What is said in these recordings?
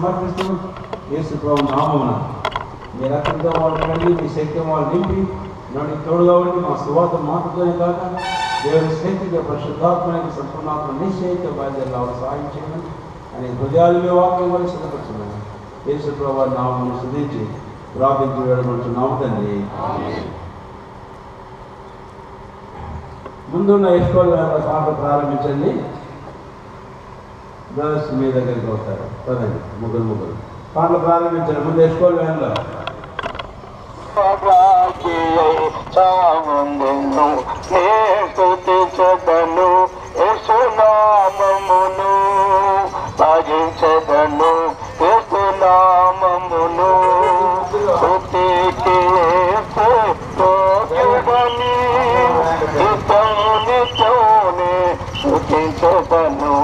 సమర్పిస్తూ యేసు ప్రభు నామమున మీ రక్తంతో వాళ్ళు కండి, మీ శక్తి వాళ్ళు నింపి నన్ను తోడుగా ఉండి మా సువార్త మాటతోనే కాక దేవుని శక్తిగా పరిశుద్ధాత్మకి సంపూర్ణాత్మ నిశ్చయిత బయలుదేరి సహాయం చేయమని అని హృదయాలు వాక్యం కూడా సిద్ధపడుతున్నాను. యేసు ప్రభు నామమును స్తుతించి ప్రార్థించి వేడుకుంటున్నాము తండ్రి. ముందున్న ఎస్కోల్ పాట ప్రారంభించండి. బ్రదర్స్ మీ దగ్గరికి వస్తారు. పదండి, ముగ్గురు పాటలు ప్రారంభించండి. ముందు ఎస్కోల్ వ్యాన్లో స్తుతించదను యేసునామమును, భజించదను యేసునామమును. స్తుతికి యోగ్యుడని నిత్యమునే స్తుతించదను.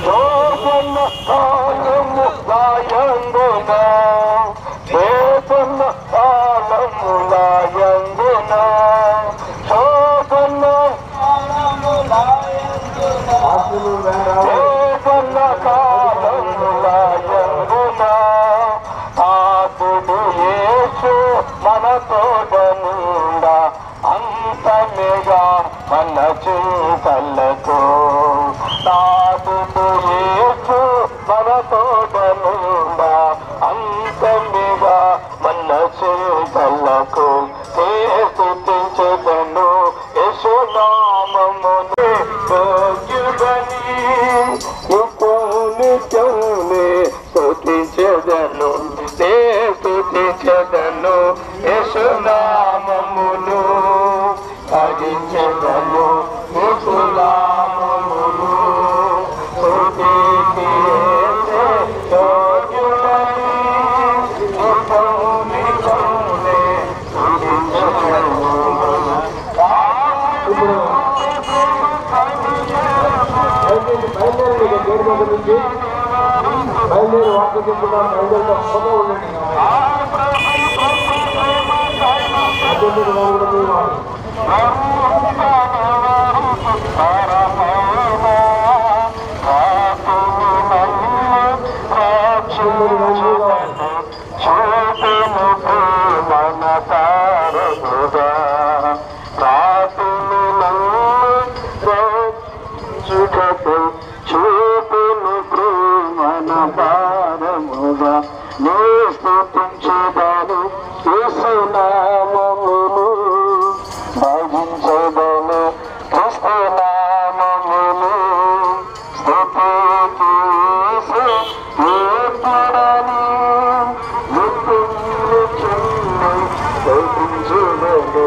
శోభన కాలము గాయంగున, శోభన కాలము గాయంగున, శోభన కాలము గాయంగున, శోభన కాలము గాయంగున. ఆతుడు యేసు మన తోడనుండా, అంతమేగా మన చింతలకు. ఆతుడు యేసు మన తోడనుండా, అంతమేగా మన చింతలకు. స్తుతించదను యేసునామమును, యోగ్యుడని నిత్యమునే స్తుతించదను. స్తుతించదను యేసునామమును, భజించదను యేసునామమును. స్తుతికి యోగ్యుడని నిత్యమునే స్తుతించదను. బయలుదేరి వాక్యం చెప్పుకున్నాం. బయలుదేరితో ఫోటో ఉండండి. స్తుతించదను యేసునామమును, భజించదను క్రీస్తునామమును. స్తుతికి యోగ్యుడని నిత్యమునే స్తుతించదను.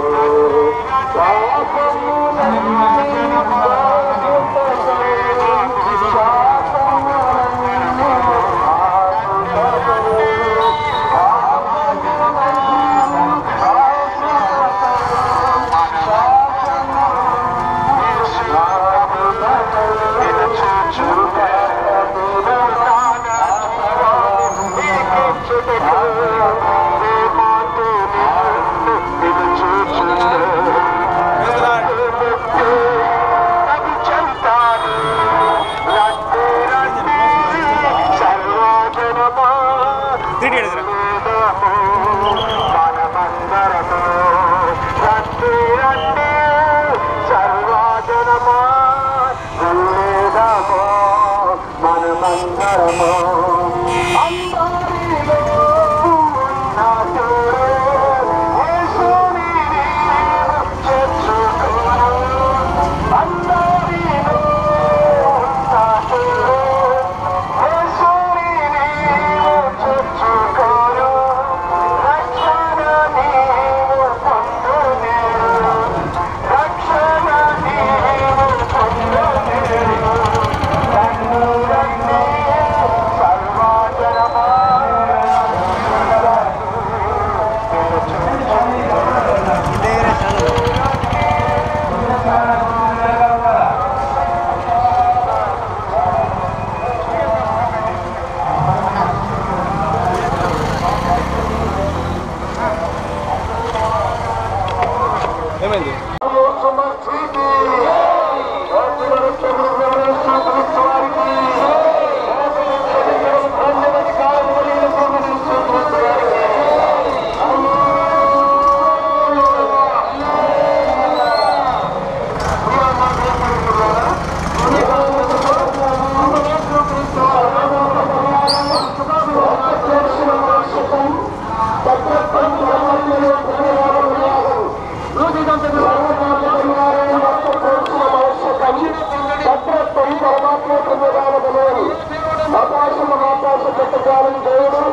పరిపాలన చేయడం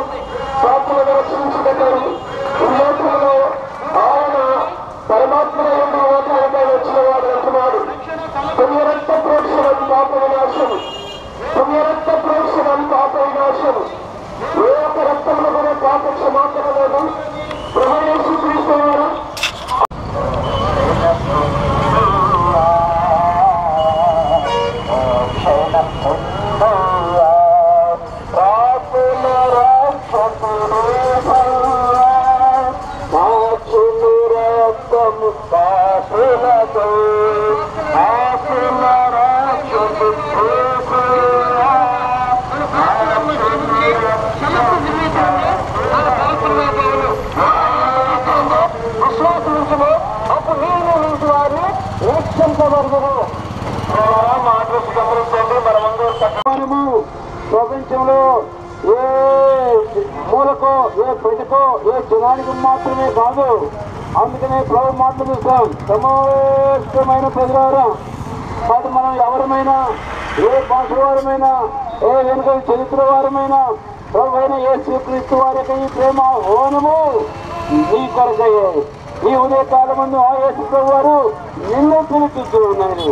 పాపులను రక్షించగలరు. ఈ లోకంలో ఆయన పరమాత్మలో ఉండి ఓట్లపై వచ్చిన వాడు అంటున్నాడు. పుణ్యరక్త ప్రోక్షణం పాప వినాశం, పుణ్యరక్త ప్రోక్షణం పాప వినాశం. ఏ ఒక్క రక్తంలో కూడా పాప క్షమాపణ లేదు. ప్రభు యేసుక్రీస్తు వారు ప్రపంచంలో ఏ మూలకో ఏ పెట్టుకో ఏ జనానికి మాత్రమే కాదు. అందుకనే ప్రభు మాటలు చూస్తాం. సమస్తమైన ప్రజలారా, కాబట్టి మనం ఎవరమైనా, ఏ భాష వారమైనా, ఏ వెనుక చరిత్ర వారమైనా, ప్రభు అయిన యేసుక్రీస్తు వారి యొక్క ఈ ప్రేమ హోనము నీ కొరకయ్యే. ఈ ఉదయకాలం ముందు ఆ యేసు ప్రభు వారు నిన్ను పిలుచుతూ ఉన్నాడు.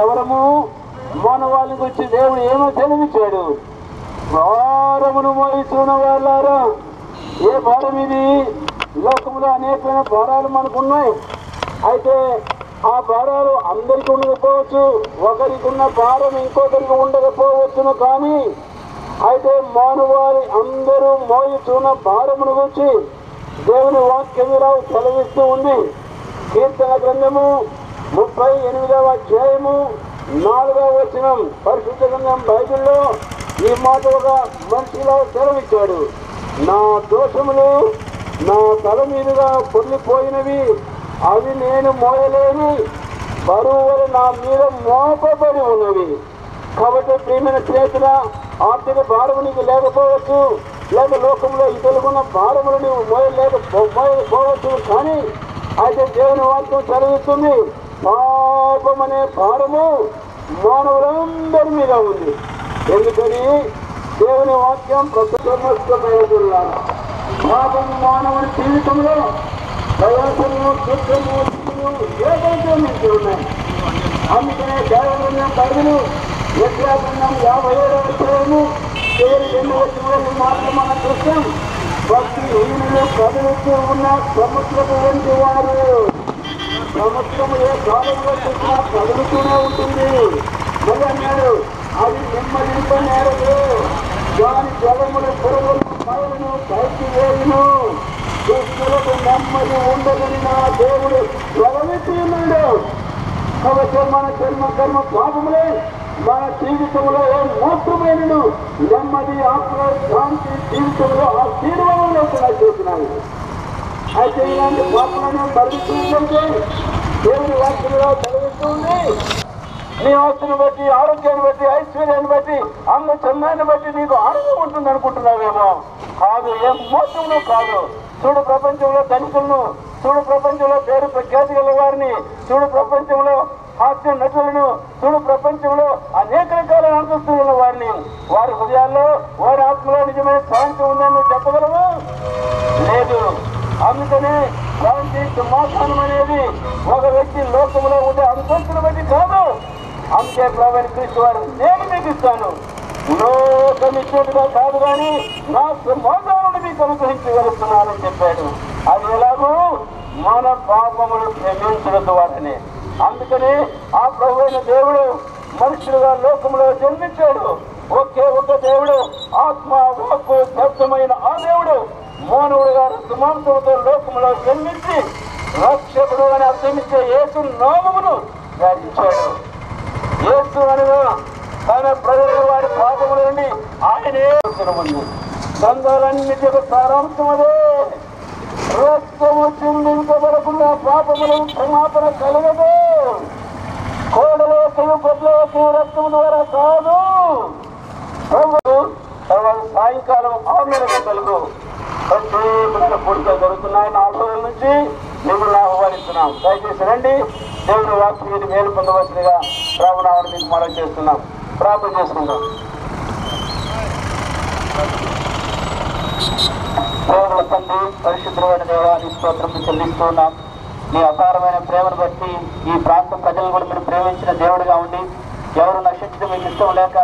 ఎవరము మానవాళి గురించి దేవుడు ఏమో తెలివించాడు. భారమును మోయిస్తున్న వాళ్ళారా, ఏ భారం ఇది? లోకంలో అనేకమైన భారాలు మనకున్నాయి. అయితే ఆ భారాలు అందరికీ ఉండకపోవచ్చు, ఒకరికి ఉన్న భారం ఇంకొకరికి ఉండకపోవచ్చును. కానీ అయితే మానవాళి అందరూ మోయిస్తున్న భారమును గురించి దేవుని వాక్యములో సెలవిస్తూ ఉంది. కీర్తన గ్రంథము 38వ అధ్యాయము 4వ వచనం, పరిశుద్ధ గ్రంథం బైబిల్లో ఈ మాట ఒక మనిషిలో సెలవిచ్చాడు. నా దోషములు నా తల మీదుగా పొర్లిపోయినవి, అవి నేను మోయలేని బరువులు నా మీద మోపబడి ఉన్నవి. కాబట్టి ప్రియమైన స్నేహితుల, ఆర్థిక భారము నీకు లేకపోవచ్చు, లేక లోకంలో ఇతరులుకున్న భారములు నీవు మోయలేకపోవచ్చు. కానీ అయితే దేవుని వాక్యం చదివిస్తుంది, పాపం అనే భారము మానవులందరి మీద ఉంది. ఎందుకని దేవుని వాక్యం ప్రస్తుతమైన పాపం మానవుని జీవితంలో ప్రయాసము, దుఃఖము, ఏదైతే మీకు ఉన్నాయి. అందుకనే దేవగ్రంథం బైబిలు యెషయా-గ్రంథం 57వ అధ్యాయము చివరి 2 వచనాలను మాత్రం మనం చూస్తాం. భక్తిహీనులు కదులుతూ ఉన్న సముద్రపు వంటి వారు. సముద్రము ఏ కాలంలో చూసినా కదులుతూనే ఉంటుంది. మళ్ళీ అన్నాడు, అది నెమ్మదింపనేరదు, దాని జలములు పురుగులు పైలను పైకి వేయును, దుష్టులకు నెమ్మది ఉండదని నా దేవుడు సెలవిస్తున్నాడు. కాబట్టి మన కర్మ పాపములే మన జీవితంలో మోసమైనను నెమ్మది, ఆత్మ శాంతి జీవితంలో ఆ తీర్మానంలో కూడా చేస్తున్నాయి. అయితే ఇలాంటి పాపలను తొలగిస్తుంటే దేవుని వాక్యంలో చదివిస్తుంది. నీ ఆస్తుని బట్టి, ఆరోగ్యాన్ని బట్టి, ఐశ్వర్యాన్ని బట్టి, అన్న చందాన్ని బట్టి నీకు ఆనందం ఉంటుంది అనుకుంటున్నావేమో. కాదు, ఏం మోసంలో కాదు. చూడు ప్రపంచంలో ధనికులను, చూడు ప్రపంచంలో పేరు ప్రఖ్యాతి గల వారిని, చూడు ప్రపంచంలో హాస్య నటులను, చూడు ప్రపంచంలో అనేక రకాల అంతస్తున్న వారిని. వారి హృదయాల్లో, వారి ఆత్మలో నిజమైన శాంతి ఉందని నువ్వు చెప్పగలవు? లేదు. అందుకనే శాంతి సమాధానం అనేది ఒక వ్యక్తి లోకంలో ఉండే అంతస్తును బట్టి కాదు. అందుకే ప్రభువైన క్రీస్తు వారు నేను మీకు ఇస్తాను, లోకం ఇచ్చేట్టుగా కాదు కానీ నా సమాధానాన్ని మీకు అనుగ్రహించగలుగుతున్నానని చెప్పాడు. అది ఎలాగో మన పాపములు క్షమించడం ద్వారానే. అందుకని ఆ ప్రభువైన దేవుడు మనుషులుగా లోకంలో జన్మించాడు. ఒకే ఒక దేవుడు, ఆత్మ వాక్కు శబ్దమైన ఆ దేవుడు మానవుడుగా సుమాంసంతో లోకంలో జన్మించి రక్షకుడు అని అర్థమించే యేసు నామమును ధ్యానించాడు. యేసు అనగా తన ప్రజల వారి పాపముల నుండి ఆయనే ఉంది. సంఘాలన్నిటికి సారాంశం అదే. రక్తము చిందించబడకుండా పాపములను క్షమాపణ కలగదు. కోడలోకి గొడ్లకి రక్తము ద్వారా కాదు. తర్వాత సాయంకాలం 6 గంటలకు ప్రత్యేకమైన పూజలు జరుగుతున్నాయి. 4 రోజుల నుంచి మిమ్మల్ని ఆహ్వానిస్తున్నాం. దయచేసి రండి. దేవుని వాక్యం మేలు పొందవలసిందిగా రామనామని మీకు మనం చేస్తున్నాం. ప్రార్థన చేసుకుందాం. గొప్ప తండ్రి, పరిశుద్ధమైన దేవాన్ని స్తోత్రం చెల్లిస్తున్నాం. నీ అపారమైన ప్రేమను బట్టి ఈ ప్రాంత ప్రజలను కూడా మీరు ప్రేమించిన దేవుడిగా ఉండి ఎవరు నశించడం మీకు ఇష్టం లేక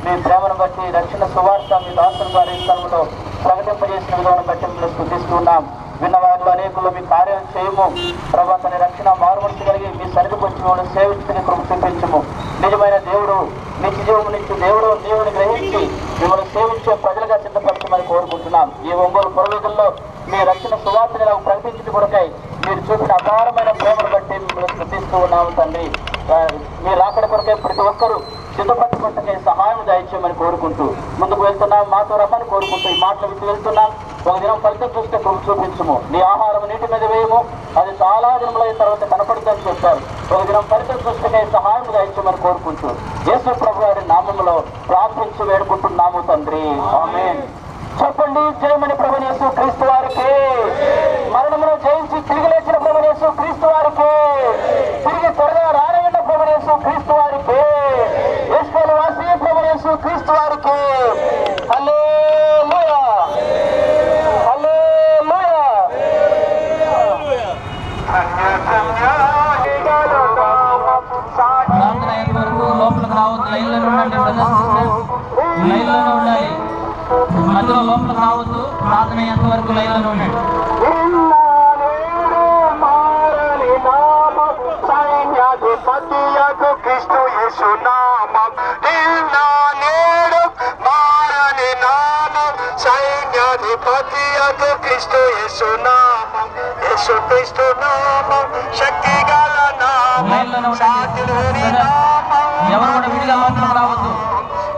మీ ప్రేమను బట్టి రక్షణ సువార్త మీ దాసుల వారి స్థలంలో ప్రకటింపజేసిన విధానం బట్టి మీరు స్తుతిస్తున్నాం. విన్నవారిలో అనేకులు మీ కార్యం చేయము ప్రభా, తన రక్షణ మారుమనసు కలిగి మీ సన్నిధికి వచ్చి మిమ్మల్ని సేవించుకుని కృప చూపించము. నిజమైన దేవుడు, నిత్య జీవమునిచ్చు దేవుడు దేవుని గ్రహించి మిమ్మల్ని సేవించే ప్రజలుగా సిద్ధపరచమని కోరుకుంటున్నాం. ఈ ఒంగోలు పురవీధుల్లో మీ రక్షణ సువార్తని ఇలా ప్రకటించడం కొరకై మీరు చూపిన అపారమైన ప్రేమను బట్టి మిమ్మల్ని స్తుతిస్తూ ఉన్నాము తండ్రి. మీరు రాకడ కొరకై ప్రతి ఒక్కరూ సిద్ధపరచుకుంటే సహాయం దయచేయమని కోరుకుంటూ ముందుకు వెళ్తున్నాం. మాతో రమ్మని కోరుకుంటూ ఈ మాటలు విప్పి వెళ్తున్నాం. ఒక దినం ఫలితం చూస్తే కృప చూపించము. నీ ఆహారం నీటి మీద వేయము, అది చాలా దినములైన తర్వాత కనపడుతుందని చెప్పారు. ఒక దినం ఫలితం చూస్తే సహాయం దయచేయమని కోరుకుంటూ యేసు ప్రభు వారి నామములో ప్రార్థించి వేడుకుంటున్నాము తండ్రి. ఆమేన్. చెప్పండి, జయమని ప్రభువైన యేసు క్రీస్తు వారికి, మరణమును జయించి తిరిగి లేచిన ప్రభువైన యేసు క్రీస్తు వారికి, తిరిగి త్వరగా రానయ్యున్న ప్రభువైన యేసు క్రీస్తు వారికి, యేసుని వాసి ప్రభువైన యేసు క్రీస్తు వారికి. హల్లెలూయా, హల్లెలూయా. ప్రార్థన అయ్యేంత వరకు లోపలికి రావద్దు. లైన్లోనే ఉండండి బ్రదర్స్ సిస్టర్స్, లైన్లోనే ఉండాలి. మధ్యలో లోపలికి రావద్దు. ప్రార్థన అయ్యేంత వరకు లైన్లోనే ఉండండి. క్రీస్తు యేసు నామం, నిన్న నేడు మారని నామం, సైన్యాధిపతియగు క్రీస్తు యేసు నామం, యేసు క్రీస్తు నామం, శక్తి గల నామం, సాటి లేని నామం, ఎవరు కూడా విడిగా లోపలికి రావద్దు.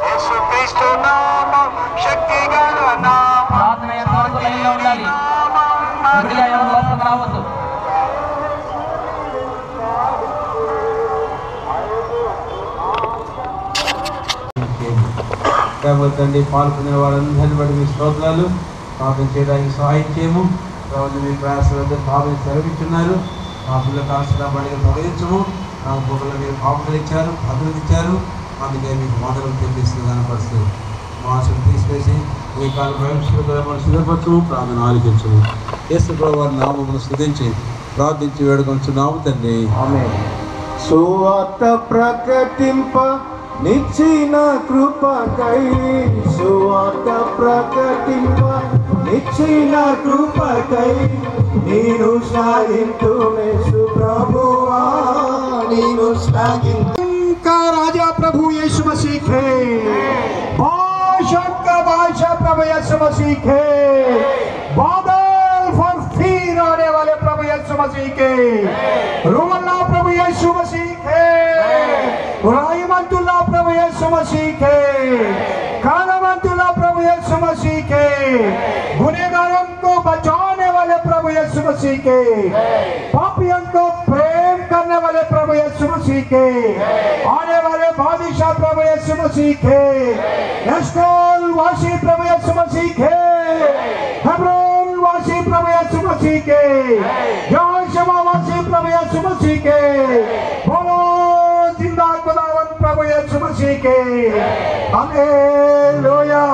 యేసు క్రీస్తు నామం, శక్తి గల నామం. ప్రార్థన అయ్యేంత వరకు లైన్లో ఉండాలి. విడిగా ఎవరు లోపలికి రావద్దు. కాబట్టి పాల్గొనే వాళ్ళందరినీ బట్టి మీ స్తోత్రాలు. పాపం చేయడానికి సహాయం చేయము. కాబట్టి మీ ప్రయాసాలంతా పాపం సెలవిస్తున్నారు. పాపంలో కాల్సిన పండుగ తొలగించము. నాకు బుర్రలో మీరు పాపలు ఇచ్చారు, భద్రత ఇచ్చారు. అందుకే మీకు మొదలు తెప్పిస్తూ కనపరుస్తూ మాసం తీసుకేసి మీ కాల భవిష్యత్తు మనం సిద్ధపరచము. ప్రార్థన ఆలకించము. యేసు ప్రభువు వారి నామమును స్తుతించి ప్రార్థించి వేడుకొంచున్నాము తండ్రి. ఆమేన్. సువార్త ప్రకటింప నిచ్చిన కృపకై, సువార్త ప్రకటింప నిచ్చిన కృపకై, నేను శ్లాఘింతునేసు ప్రభువా, నేను శ్లాఘింతు का राजा प्रभु यीशु मसीह है, भाषण का बादशाह प्रभु यीशु मसीह है, बादल पर फिर आने वाले प्रभु यीशु मसीह के, रुमल्ला प्रभु यीशु मसीह है, रायमंतुल्ला प्रभु यीशु मसीह है, कालामंतुल्ला प्रभु यीशु मसीह के, गुनहगारों को बचाने वाले प्रभु यीशु मसीह के, पापियों को प्रेम करने वाले प्रभु यीशु मसीह के, आने वाले बादशाह प्रभु यीशु मसीह के, एस्कोल वासी प्रभु यीशु मसीह के, हेब्रोन वासी प्रभु यीशु मसीह के, यहोशुआ वासी प्रभु यीशु मसीह के, बोलो जिंदा खुदावन प्रभु यीशु मसीह के। हालेलुया।